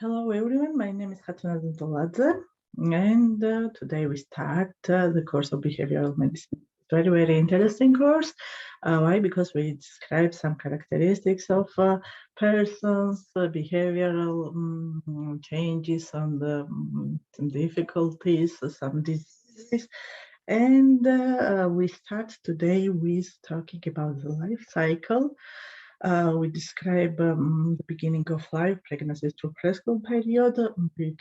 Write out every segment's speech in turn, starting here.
Hello everyone, my name is Hatuna Zintoladze, and today we start the course of behavioral medicine. Very interesting course. Why? Because we describe some characteristics of persons, behavioral changes, and some difficulties, some diseases. And we start today with talking about the life cycle. We describe the beginning of life, pregnancy through preschool period. We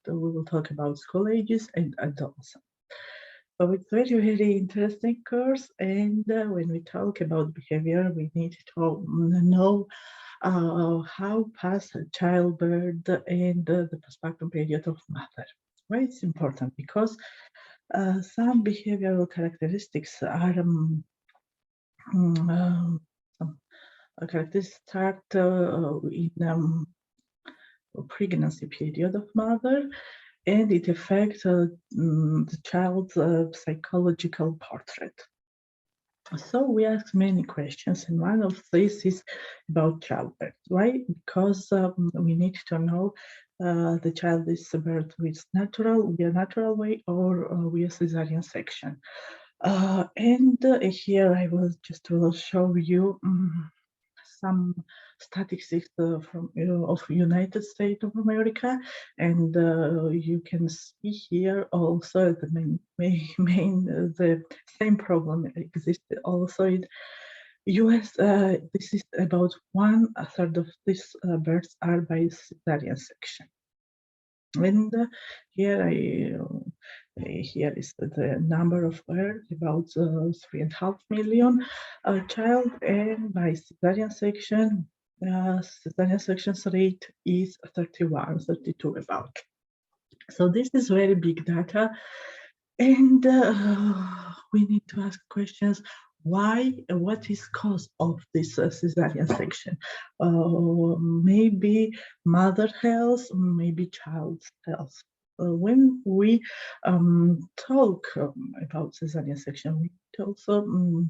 will talk about school ages and adolescence. So it's very interesting course. And when we talk about behavior, we need to know how past childbirth and the postpartum period of mother. Why it's important? Because some behavioral characteristics are some characteristics start in pregnancy period of mother, and it affects the child's psychological portrait. So we ask many questions, and one of these is about childbirth. Why? Because we need to know the child is birth with via natural way or via cesarean section. And here I will show you some statistics from of United States of America, and you can see here also the the same problem exists also in US. This is about 1/3 of these births are by cesarean section. And here is the number of births, about 3.5 million child, and by cesarean sections rate is 31, 32 about. So this is very big data, and we need to ask questions. Why? What is cause of this cesarean section? Maybe mother health, maybe child's health. When we talk about cesarean section, we need also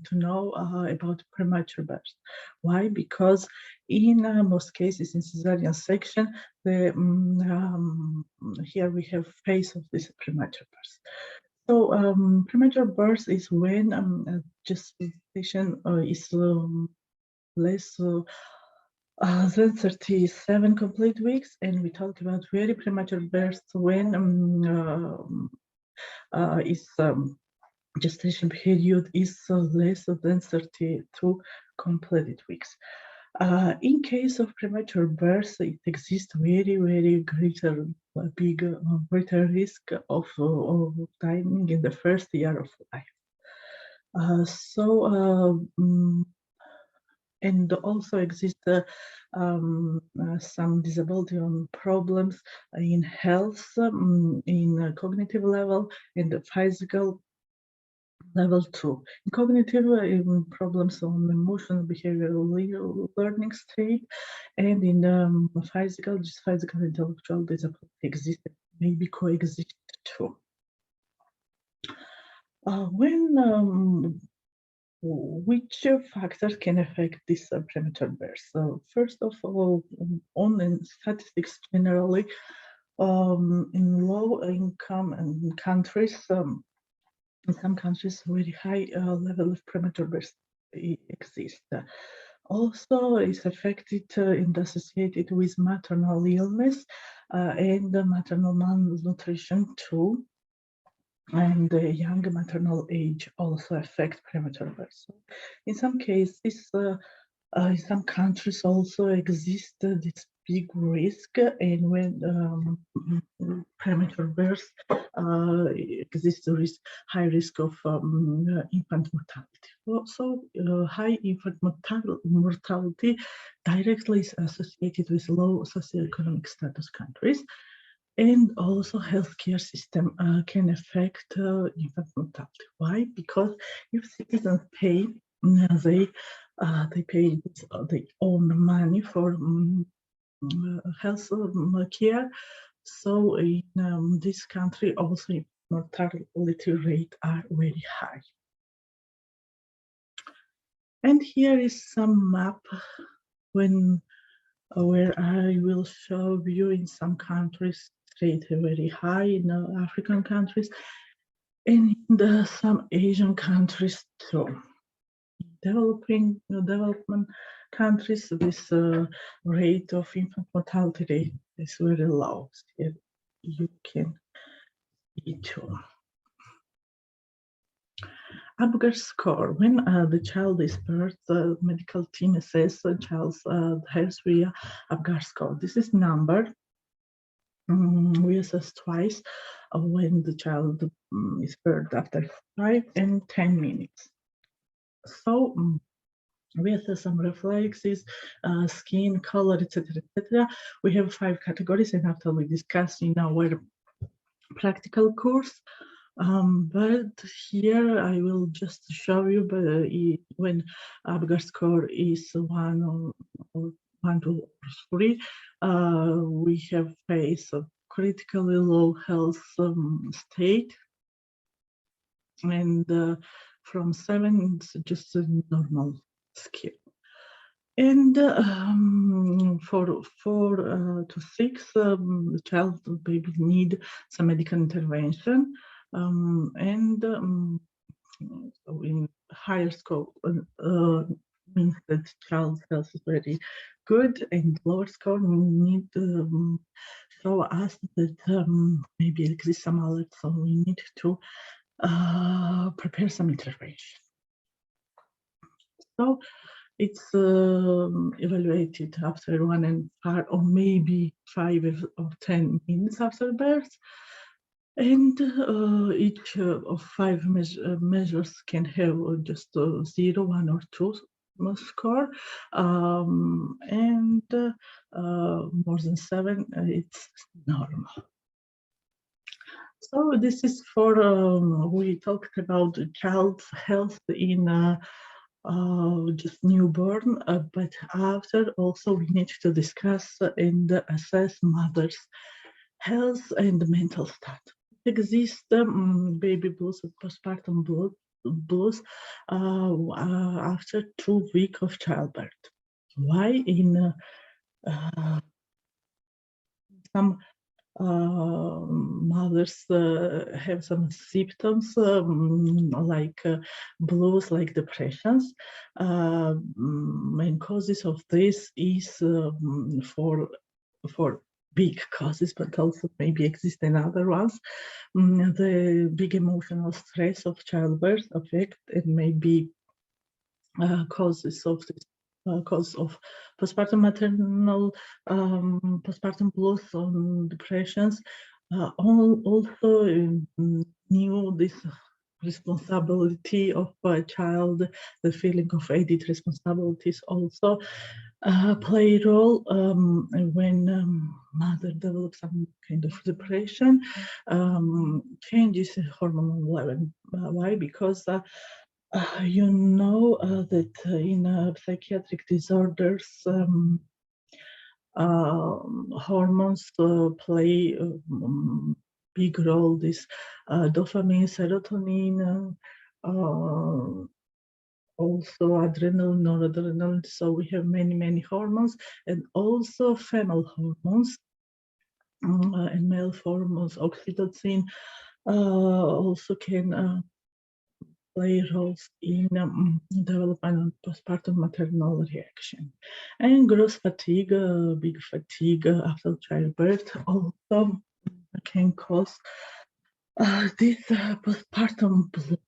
to know about premature birth. Why? Because in most cases in cesarean section, here we have phase of this premature birth. So premature birth is when gestation is less than 37 complete weeks, and we talk about very premature birth when gestation period is less than 32 completed weeks. In case of premature birth, it exists very greater risk of dying in the first year of life. And also exist some disability problems in health, in cognitive level, and the physical level 2. In cognitive problems on emotional behavioral learning state, and in physical intellectual disability exist, maybe coexist too. Which factors can affect this premature birth? So first of all, on statistics generally, in low-income countries, in some countries, very high level of premature birth exists. Also, is affected and associated with maternal illness and maternal malnutrition too. And the young maternal age also affect premature birth. So in some cases, in some countries also exist this big risk, and when premature birth exists high risk of infant mortality. So high infant mortality directly is associated with low socioeconomic status countries. And also healthcare system can affect infant mortality. Why? Because if citizens pay, they pay their own money for health care. So in this country also mortality rate are very high. And here is some map when where I will show you in some countries rate very high, in African countries, and in some Asian countries too. Development countries, this rate of infant mortality rate is very low. Here you can see too. Apgar score. When the child is birthed, the medical team assesses the child's health via Apgar score. This is number we assess twice when the child is birthed after 5 and 10 minutes. So we assess some reflexes, skin color, etc., etc. We have 5 categories, and after we discuss in our practical course. But here I will just show you when Apgar score is 1 or 1 to 3, we have phase of critically low health state, and from 7 it's just a normal scale. And for 4 to 6, the child or baby need some medical intervention, and so in higher scope means that child's health is very good, and lower score need show us that maybe exists some alert, so we need to prepare some intervention. So it's evaluated after 1 and 5, or maybe 5 or 10 minutes after birth. And each of 5 measures can have just 0, 1, or 2 score, and more than 7, it's normal. So this is for, we talked about the child's health in just newborn, but after also we need to discuss and assess mother's health and mental state. Exist baby blues and postpartum blues after 2 weeks of childbirth. Why? In some mothers have some symptoms like blues, like depressions. Main causes of this is for big causes, but also maybe exist in other ones. The big emotional stress of childbirth affect and maybe causes of this. Cause of postpartum maternal, postpartum blues, depressions. Also knew this responsibility of a child, the feeling of added responsibilities also play a role when mother develops some kind of depression, changes in hormonal level. Why? Because you know that in psychiatric disorders, hormones play big role. This dopamine, serotonin, also adrenaline, noradrenaline. So we have many hormones, and also female hormones and male hormones. Oxytocin also can play roles in development of postpartum maternal reaction. And gross fatigue, big fatigue after childbirth also can cause this postpartum blues.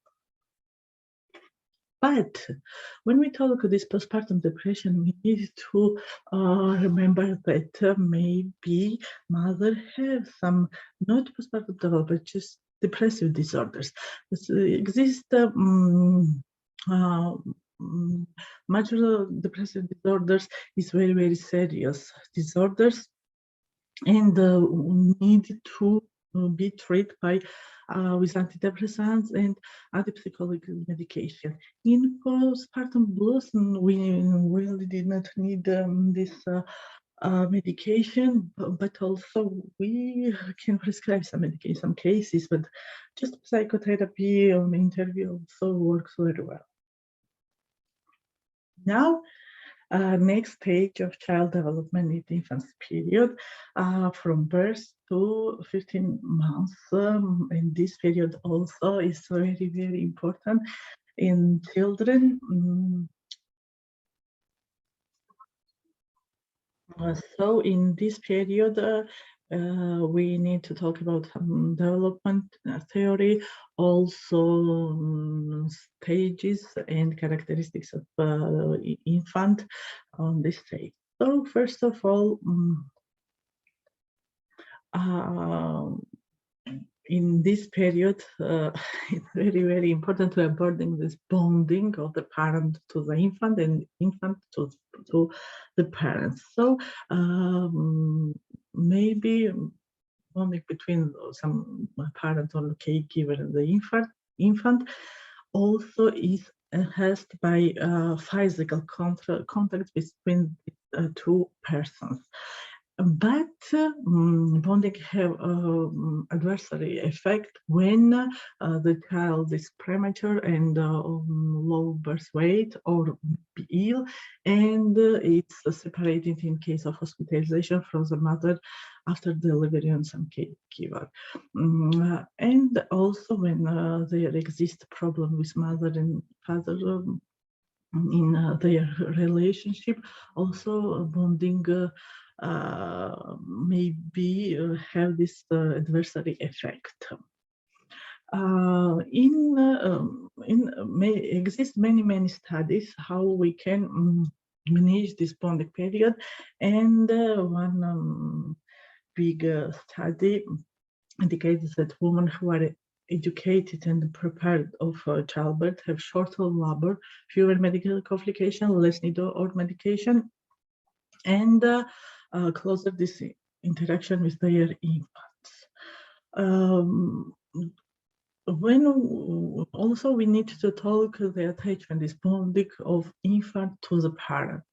But when we talk this postpartum depression, we need to remember that maybe mother have some not postpartum development, just depressive disorders. Exist major depressive disorders is very serious disorders, and need to be treated by with antidepressants and antipsychotic medication. In postpartum blues, we really did not need this medication, but also we can prescribe some medication, some cases, but just psychotherapy on interview also works very well. Now, Next stage of child development is the infancy period, from birth to 15 months. And this period also is very, very important in children. So in this period, we need to talk about development theory, also stages and characteristics of infant on this stage. So first of all, in this period, it's very, very important to abording this bonding of the parent to the infant and infant to the parents. So maybe bonding between some parent or caregiver and the infant also is enhanced by physical contact between two persons. But bonding have adversary effect when the child is premature and low birth weight or ill, and it's separated in case of hospitalization from the mother after delivery and some caregiver. And also when there exists problem with mother and father in their relationship, also bonding maybe have this adversary effect. May exist many studies how we can manage this bonding period, and one big study indicates that women who are educated and prepared of childbirth have shorter labor, fewer medical complications, less need of medication, and closer this interaction with their infants. When also we need to talk the attachment, this bonding of infant to the parent.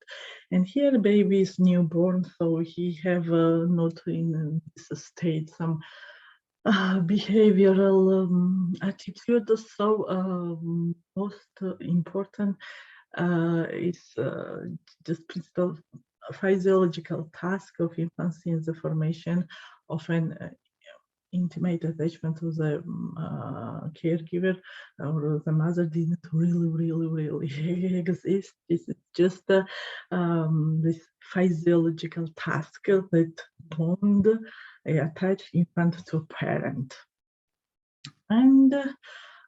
And here the baby is newborn, so he have not in this state some behavioral attitude. So most important is just principal physiological task of infancy in the formation of an intimate attachment to the caregiver or the mother didn't really exist. This is just this physiological task that bond attach infant to parent. And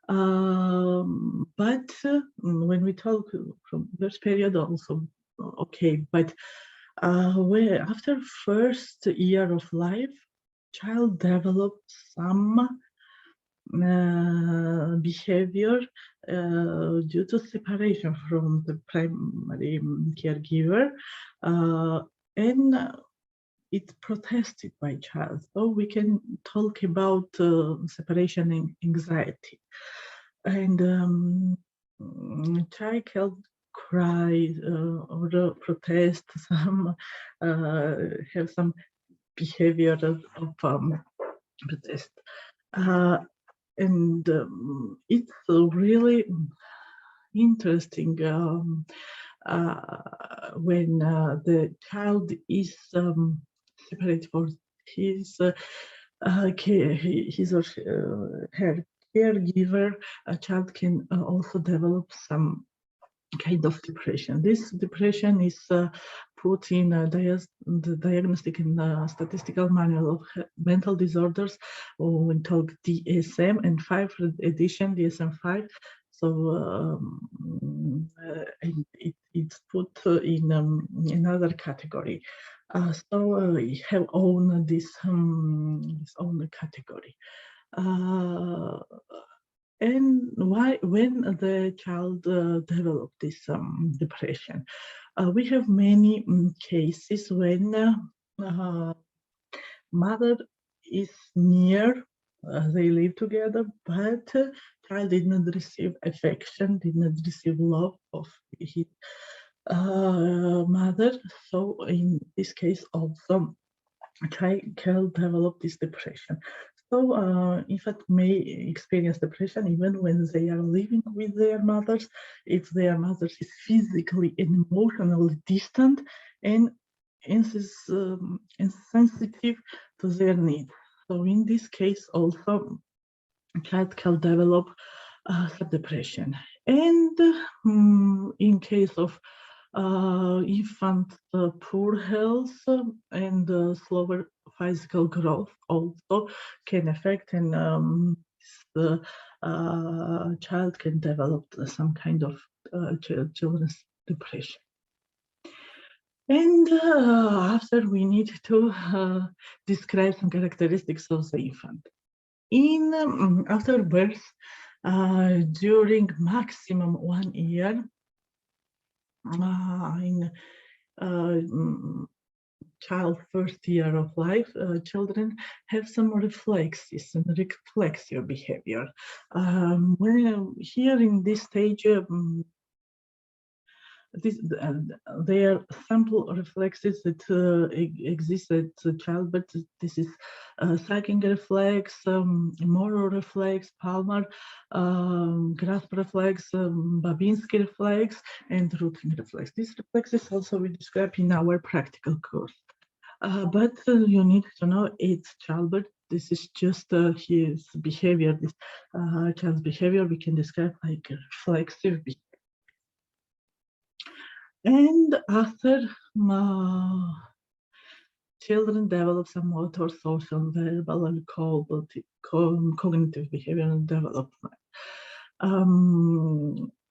but when we talk from this period also, okay, but where after first year of life, child develops some behavior due to separation from the primary caregiver, and it's protested by child. So we can talk about separation and anxiety. And child can cry or protest, some have some behavior of protest. And it's really interesting when the child is separate for his or her caregiver. A child can also develop some kind of depression. This depression is put in the Diagnostic and Statistical Manual of Mental Disorders, we talk DSM, and 5th edition, DSM-5. So it's put in another category. So we have own this own category. And why, when the child developed this depression, we have many cases when mother is near, they live together, but child did not receive affection, did not receive love of his mother. So in this case also, child developed this depression. Infants may experience depression even when they are living with their mothers, if their mother is physically and emotionally distant and insensitive to their needs. So in this case, also, a child can develop depression. And in case of infant poor health and slower physical growth also can affect, and the child can develop some kind of children's depression. And after, we need to describe some characteristics of the infant. After birth, during maximum 1 year, in child first year of life, children have some reflexes and reflexive behavior. When here in this stage, there are simple reflexes that exist at childbirth. This is sucking reflex, Moro reflex, Palmar grasp reflex, Babinski reflex, and rooting reflex. These reflexes also we describe in our practical course. But you need to know it's childbirth. This is just his behavior, this child's behavior we can describe like reflexive behavior. And after children develop some motor, social, verbal, and cognitive behavioral development.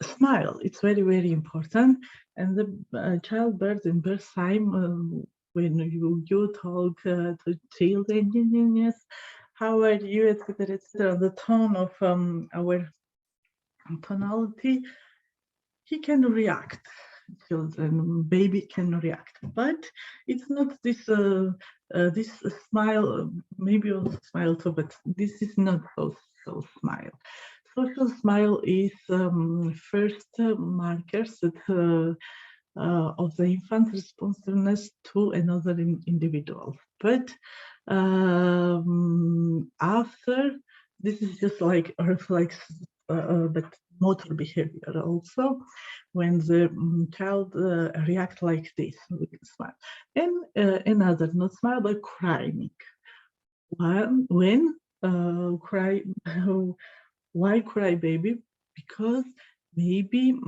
Smile, it's very, very important. And the childbirth and birth time, when you talk to children, yes, how are you, etc., etc., the tone of our tonality, he can react. Children, baby can react, but it's not this this smile, maybe also smile too, but this is not so smile. Social smile is first markers that of the infant responsiveness to another individual. But after, this is just like a reflex, but motor behavior also, when the child react like this with a smile. And another, not smile, but crying. When cry, why cry baby? Because maybe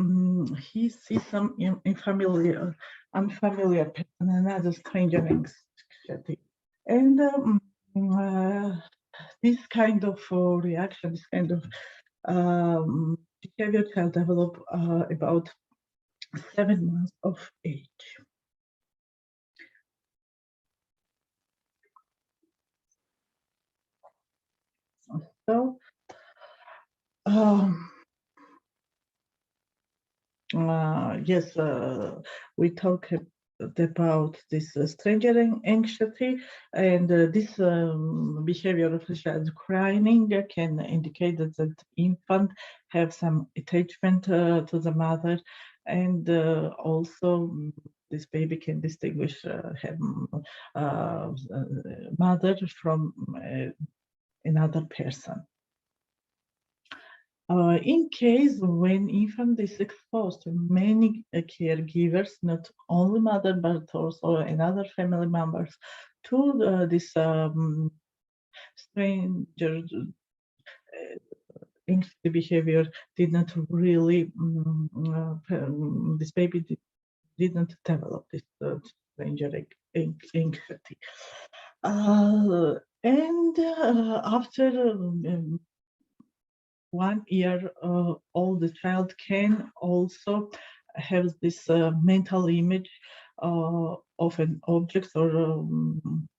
he sees some unfamiliar person, another stranger anxiety. And this kind of reaction, this kind of behavior can develop about 7 months of age. So, yes, we talk about this stranger anxiety, and this behavior of the child crying can indicate that the infant have some attachment to the mother, and also this baby can distinguish mother from another person. In case when infant is exposed to many caregivers, not only mother but also another family members, to this stranger behavior did not really, this baby didn't develop this stranger anxiety. And after 1 year old, the child can also have this mental image of an object or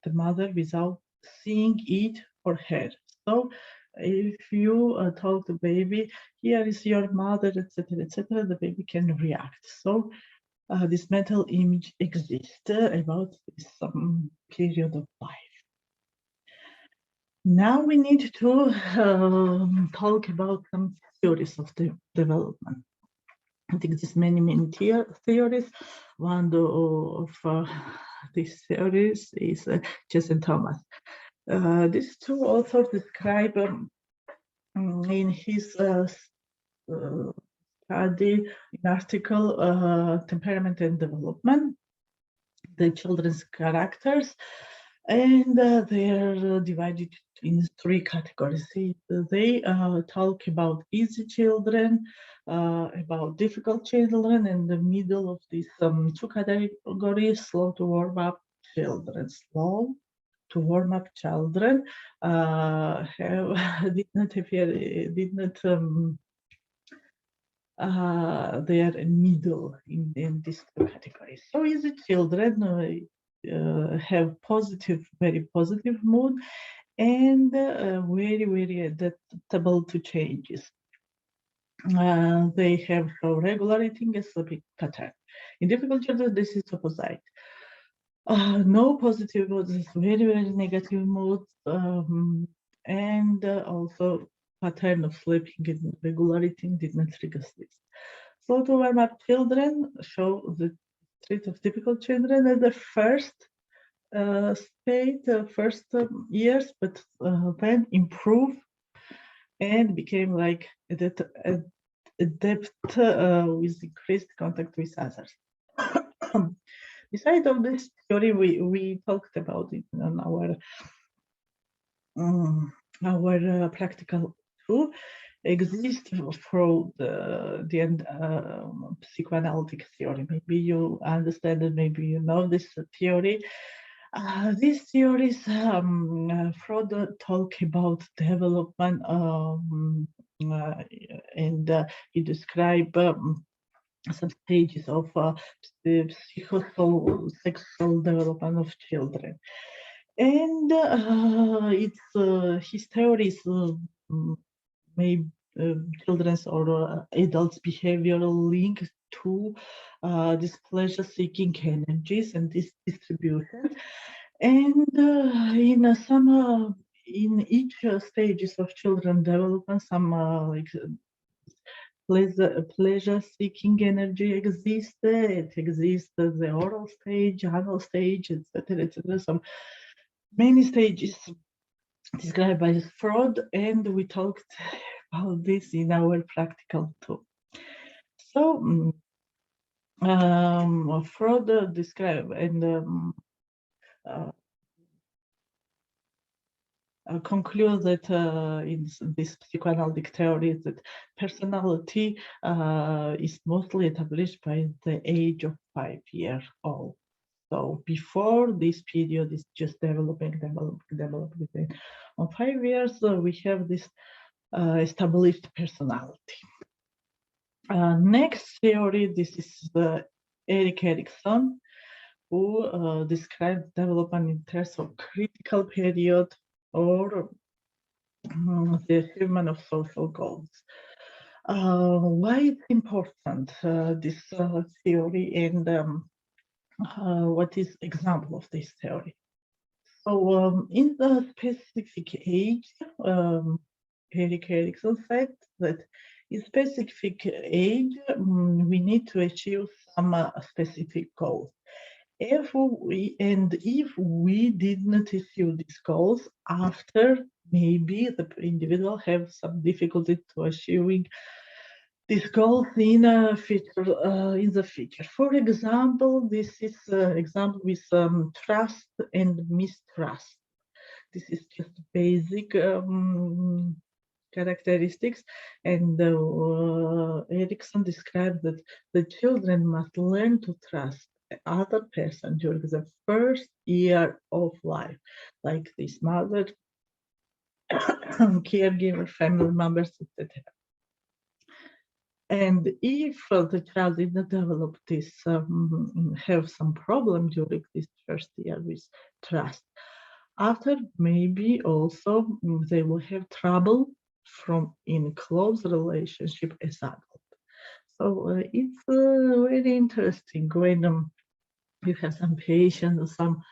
the mother without seeing it or her. So if you tell the baby, here is your mother, etc., etc., the baby can react. So this mental image exists about this period of life. Now we need to talk about some theories of the development. I think there's many theories. One of these theories is Jess and Thomas. These two authors describe in his study, in article, Temperament and Development, the children's characters, and they are divided in three categories. They talk about easy children, about difficult children, and the middle of these two categories, slow to warm up children. Slow to warm up children have, did not they are in middle in these two categories. So easy children have very positive mood and very adaptable to changes. They have a regular eating and sleeping pattern. In difficult children, this is opposite. No positive moods, very negative moods, and also pattern of sleeping and regular eating did not trigger this. Slow to warm up children show the trait of typical children at the first state, first years, but then improve and became like adept with increased contact with others. Besides of this theory, we talked about it on our practical tool. Exists through the end psychoanalytic theory. Maybe you understand it, maybe you know this theory. These theories, Freud talk about development, and he describe some stages of the psychosexual development of children. And it's his theories may children's or adults' behavioral link to this pleasure-seeking energies and this distribution. And in each stages of children development, some like pleasure-seeking energy exists. It exists the oral stage, anal stage, etc., etc. Some many stages described by Freud, and we talked about this in our practical too. So Freud described and conclude that in this psychoanalytic theory that personality is mostly established by the age of 5 years old. So before this period is just developing. On 5 years, we have this established personality. Next theory, this is Erik Erikson, who describes development in terms of critical period or the achievement of social goals. Why it's important, this theory, and what is example of this theory? So in the specific age, Erik Erikson said that in specific age, we need to achieve some specific goals. If we did not achieve these goals after, maybe the individual have some difficulty to achieving these goals in the future. For example, this is example with trust and mistrust. This is just basic characteristics, and Erikson described that the children must learn to trust other person during the first year of life, like this mother, caregiver, family members, etc. And if the child did not develop this, have some problem during this first year with trust, after maybe also they will have trouble from in close relationship as adult. So it's very interesting when you have some patients or some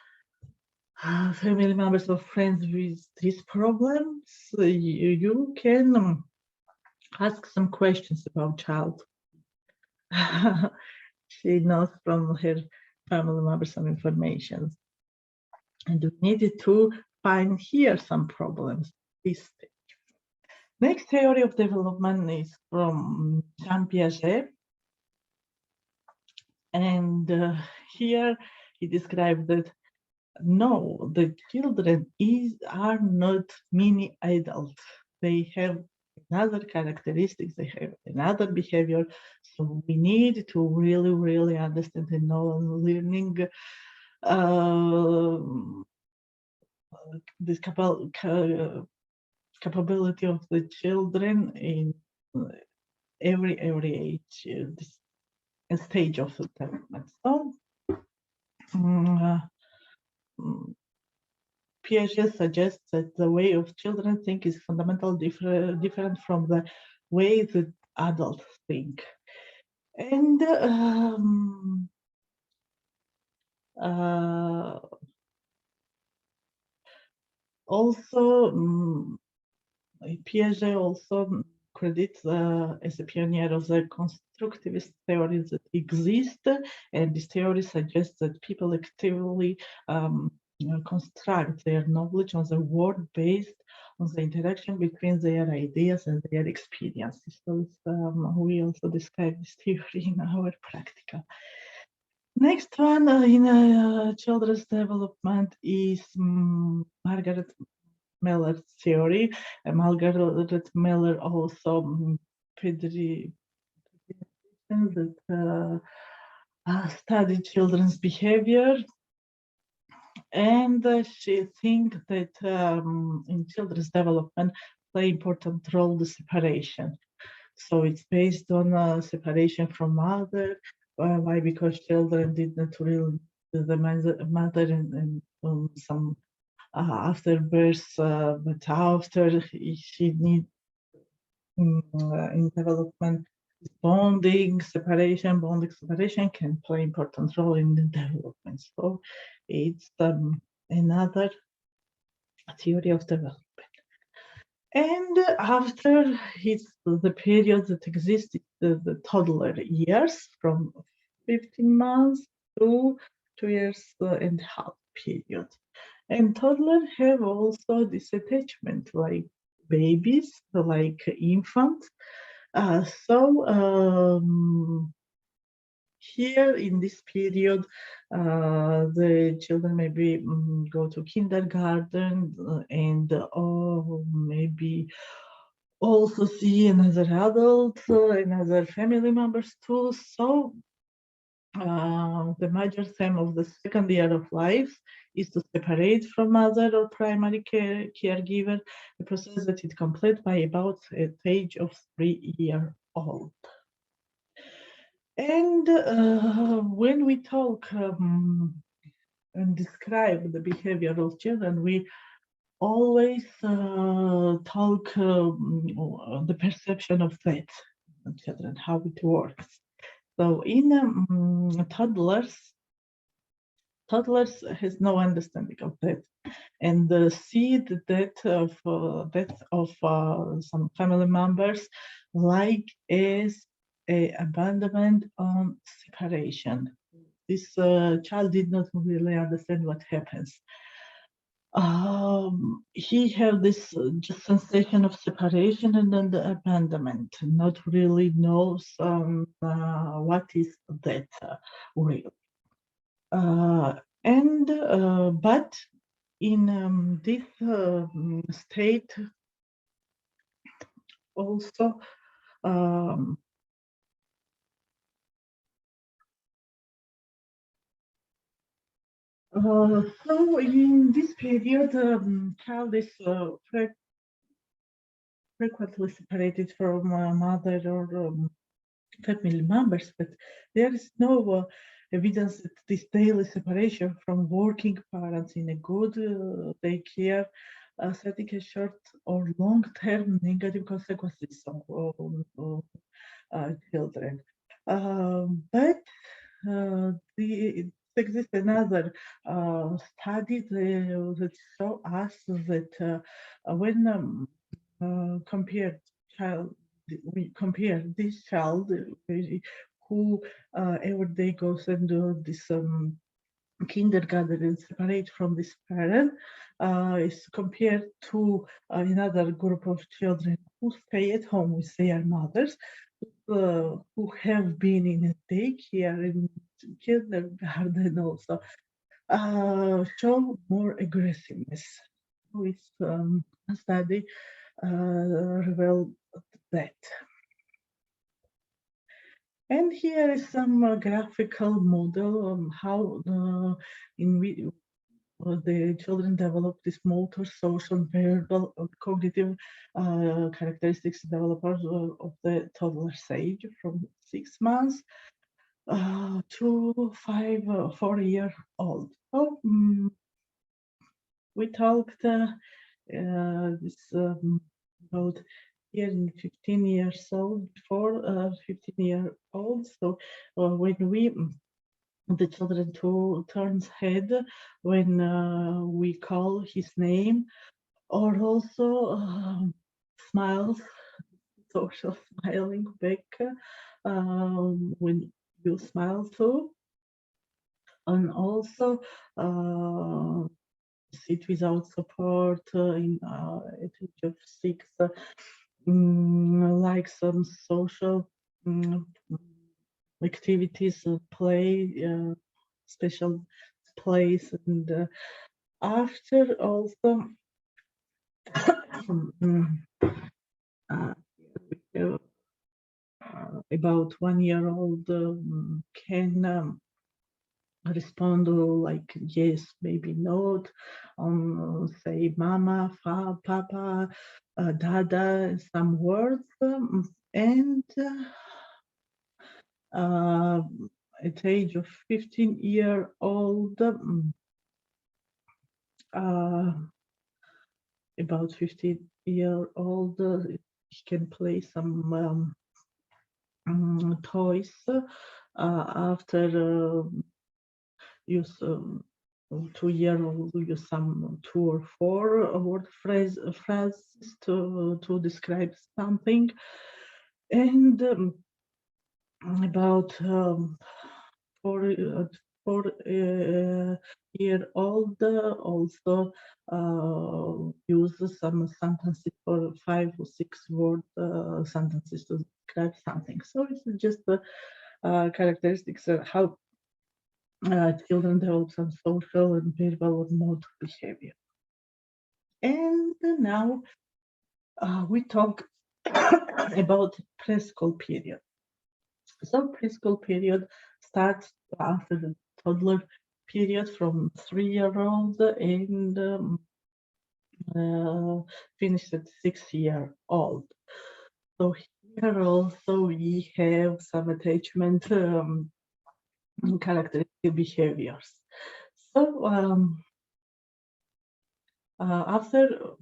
family members or friends with these problems, you can ask some questions about child. She knows from her family members some information. And we needed to find here some problems. This stage. Next theory of development is from Jean Piaget. And here he described that no, the children are not mini adults. They have another characteristics, they have another behavior. So we need to really, really understand and know learning this capability of the children in every age, this stage of development. So Piaget suggests that the way of children think is fundamentally different from the way that adults think. And also, Piaget also credits as a pioneer of the constructivist theories that exist, and this theory suggests that people actively construct their knowledge on the world based on the interaction between their ideas and their experiences. So we also describe this theory in our practical. Next one in children's development is Margaret Miller's theory. Margaret Miller also pediatrician that studied children's behavior, and she thinks that in children's development play important role the separation. So it's based on separation from mother. Why? Because children did not really the mother and some after birth, but after she needs in development, bonding separation can play important role in the development. So it's another theory of development. And after the period that exists, the toddler years from 15 months to 2 years and a half period. And toddlers have also this attachment like babies, like infants. Here in this period, the children maybe go to kindergarten and maybe also see another adult, another family members too. So the major theme of the second year of life is to separate from mother or primary caregiver, a process that is complete by about the age of 3 years old. And when we talk and describe the behavior of children, we always talk the perception of that children, how it works. So in toddlers has no understanding of that, and see the death of some family members like as a abandonment on separation. This child did not really understand what happens. He had this just sensation of separation and then the abandonment, not really knows what is that real. But in this state also so in this period, child is frequently separated from mother or family members, but there is no evidence that this daily separation from working parents in a good daycare setting a short or long-term negative consequences on children. But exists another study that show us that when we compare this child who every day goes and do this kindergarten and separate from this parent is compared to another group of children who stay at home with their mothers, who have been in a daycare and kindergarten also, show more aggressiveness. With a study revealed that. And here is some graphical model on how the children develop this motor, social, verbal, cognitive characteristics developers of the toddler age from 6 months to 4 year old. So we talked this about here in 15 years old, before 15-year-old. So when the children turns head when we call his name, or also smiles, social smiling back when you smile too, and also sit without support at age of 6, like some social activities, play, special plays, and after also about 1-year-old can respond like yes, maybe not, say mama, papa, dada, some words, and at age of 15-year-old, about 15-year-old, he can play some toys. After use 2-year-old, use some 2 or 4 word phrases to describe something, and about 4-year-old also use some sentences for 5 or 6 word sentences to describe something. So it's just characteristics of how children develop some social and verbal and motor behavior. And now we talk about preschool period. So preschool period starts after the toddler period from 3-year-old and finish at 6-year-old. So here also we have some attachment characteristic behaviors. So after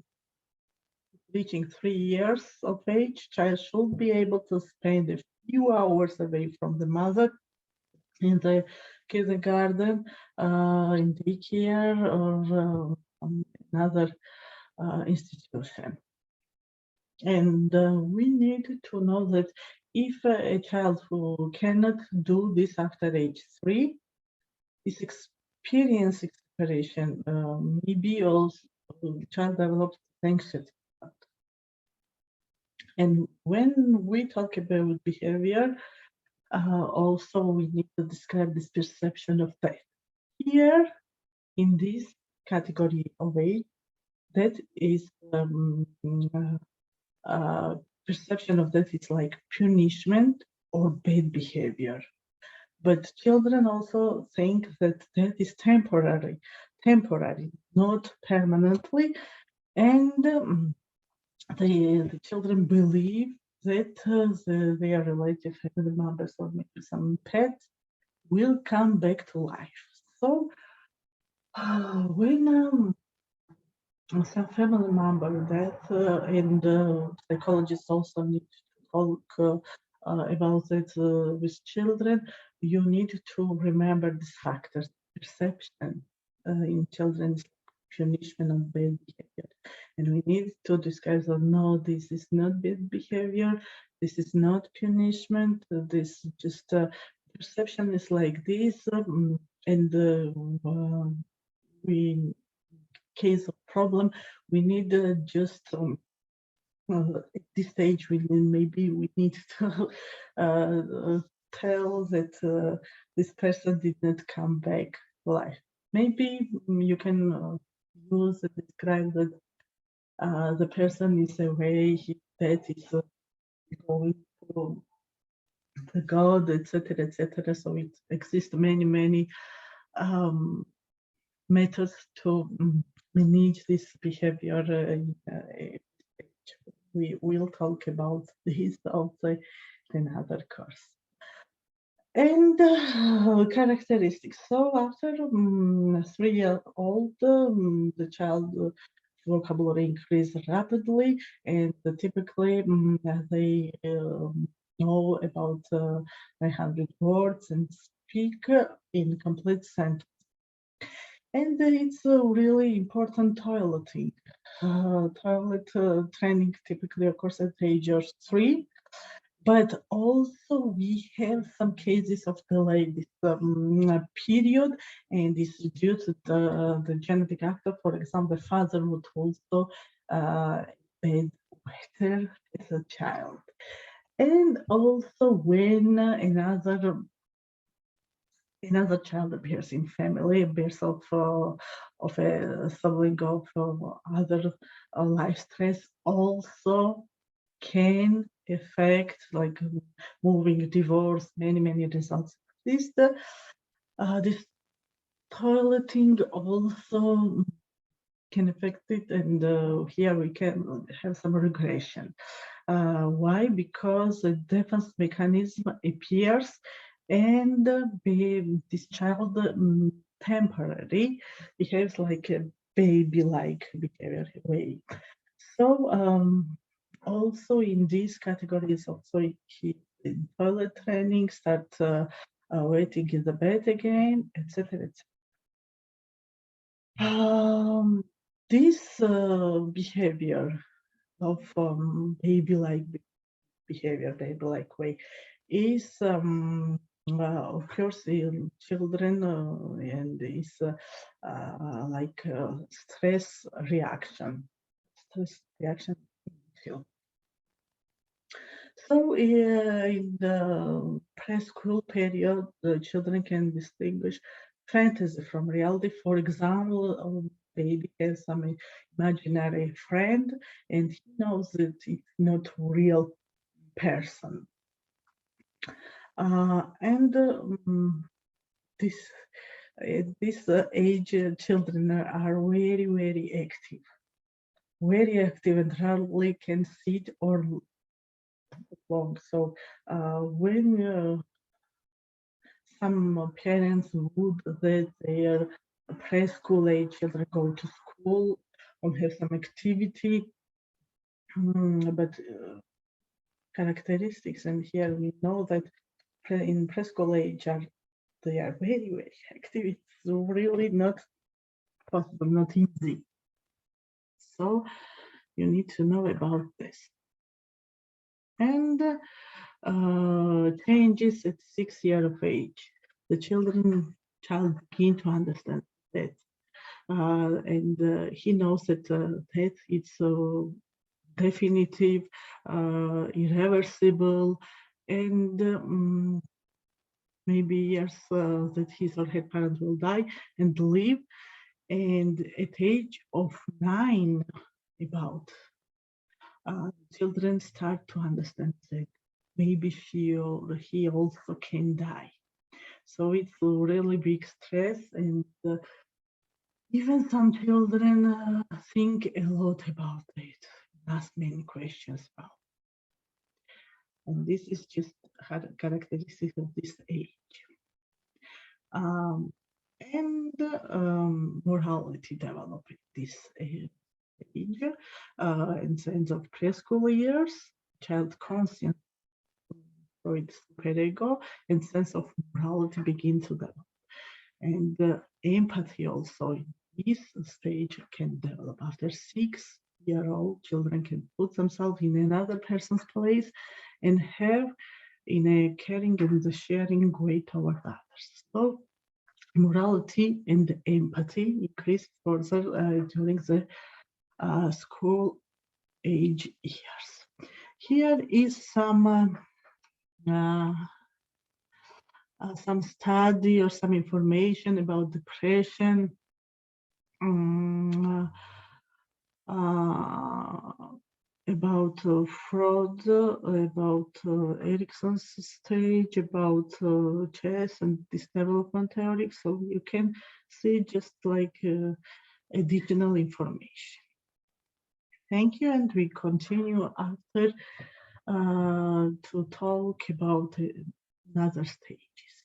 reaching 3 years of age, child should be able to spend a few hours away from the mother in the kindergarten, in daycare, or another institution. And we need to know that if a child who cannot do this after age 3 is experiencing separation, maybe also the child develops anxiety. And when we talk about behavior, also we need to describe this perception of death. Here, in this category of age, that is perception of death is like punishment or bad behavior. But children also think that death is temporary, not permanently, and the children believe that their relative family members or maybe some pets will come back to life. So when some family member death, and psychologists also need to talk about it with children, you need to remember these factors. Perception in children's punishment of bad behavior, and we need to discuss or no, this is not bad behavior, this is not punishment, this just perception is like this, and we case of problem, we need just at this stage, maybe we need to tell that this person did not come back alive. Maybe you can use and describe that the person is away, his death is going to the God, etc., etc. So it exists many methods to manage this behavior. We will talk about this also in another course. And characteristics. So after 3 years old, the child vocabulary increases rapidly, and typically they know about 900 words and speak in complete sentence. And it's a really important toileting. Toilet training typically occurs at age of 3, but also we have some cases of delay this period, and this is due to the genetic factor. For example, the father would also bed wetter as a child. And also when another child appears in family, appears of a sibling of other life stress also can affect, like moving, divorce, many results. This toileting also can affect it, and here we can have some regression. Why? Because a defense mechanism appears, and this child temporarily behaves like a baby-like behavior way. So also in these categories, also he in toilet training, start waiting in the bed again, etc. This behavior of baby-like behavior, baby-like way, is of course in children, and is like stress reaction. So in the preschool period, the children can distinguish fantasy from reality. For example, a baby has some imaginary friend, and he knows that it's not a real person. And this at this age, children are very active, and rarely can sit or long. So when some parents would let their preschool age children go to school or have some activity, but characteristics, and here we know that in preschool age they are very active. It's really not possible, not easy. So you need to know about this. And changes at 6 years of age. The child begin to understand that, and he knows that that it's definitive, irreversible, and maybe years that his or her parent will die and live. And at age of 9, about children start to understand that maybe she or he also can die. So it's a really big stress, and even some children think a lot about it, ask many questions about it. And this is just characteristic of this age. And morality developing this age, in sense of preschool years, child conscience, Freud's superego, and sense of morality begin to develop. And empathy also in this stage can develop. After 6-year-old, children can put themselves in another person's place and have in a caring and sharing way toward others. So morality and empathy increased further during the school age years. Here is some study or some information about depression, about fraud, about Erickson's stage, about chess and this development theory. So you can see just like additional information. Thank you, and we continue after to talk about another stages.